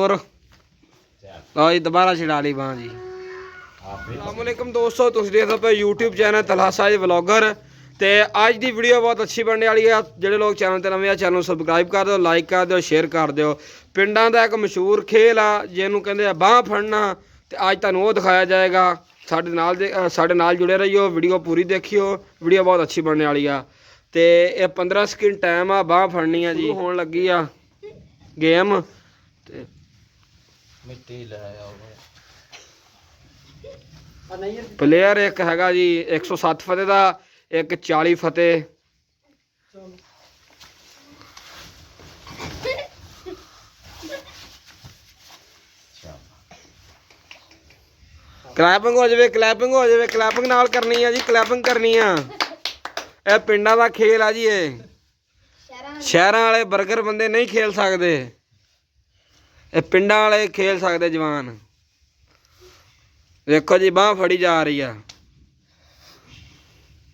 जोर। लो जी दोबारा छिड़ा ली बांह जी। अस्सलामुअलैकुम दोस्तों, तुम देखते पे यूट्यूब चैनल तलहासा जी व्लॉगर। तो अज की वीडियो बहुत अच्छी बनने वाली है। जोड़े लोग चैनल पर नवे चैनल सबसक्राइब कर दो, लाइक कर दो, शेयर कर दो। पिंडा का एक मशहूर खेल आ जिन्होंने कहते बांह फड़ना। तो अज तुहानू वो दिखाया जाएगा। साडे नाल जुड़े रहियो, वीडियो पूरी देखियो, वीडियो बहुत अच्छी बनने वाली आ। तो यह 15 सेकंड टाइम आ, बांह फड़नी है जी। होने लगी आ गेम। प्लेयर एक हैगा जी 107 फतेह का, एक 40 फतेह। क्लैपिंग हो जाए, क्लैपिंग हो जाए, क्लैपिंग नाल करनी है जी, क्लैपिंग करनी है। यह पिंडा का खेल है जी। ये शहर वाले बर्गर बंदे नहीं खेल सकते, ये पिंडा वाले खेल सकते जवान। देखो जी बांह फड़ी जा रही है।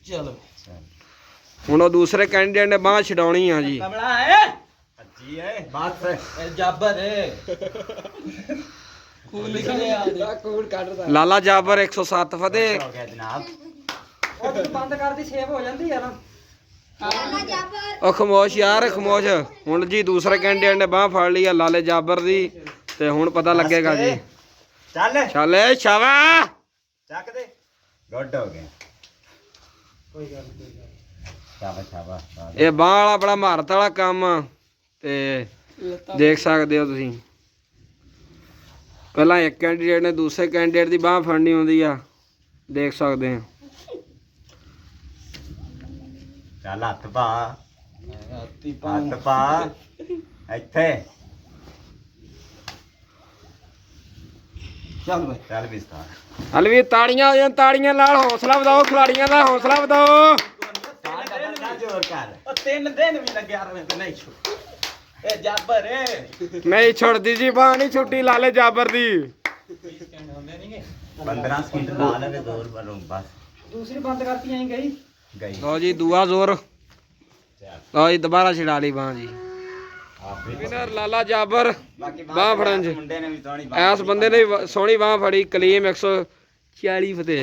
चलो हुण दूसरे कैंडिडेट ने बांह छड़ाउणी है जी। लाला जाबर 107 फतेह। खमोश यार खमोश। हुण जी दूसरे कैंडिडेट ने बांह फड़ ली है लाले जाबर दी। ते हुण पता लगेगा जी। चल चल शाबा चक दे, गुड हो गया। ये बांह वाला बड़ा महारत वाला काम आ। ते देख सकते हो तुसीं, पहला एक कैंडिडेट ने दूसरे कैंडिडेट की बांह फड़नी होंदी आ, देख सकते हैं। चल हथ पा, हथ पा इत्थे। चल भाई चल भी हल भी ताड़ियां हो जान, ताड़ियां नाल हौसला बढ़ाओ, खिलाड़ियां का हौसला बढ़ाओ। 3 दिन भी लगे नहीं छोड़ती जी बांह, नहीं छुट्टी लाले जाबर दी। 15 सेकंड बस दूसरी बंद करती आई गई। लो जी दुआ जोर। लो जी दोबारा छिड़ा ली बांह जी। विनर लाला जाबर बांह फड़न च। इस बंदे ने सोहनी बांह फड़ी। कलीम 140 फतेह।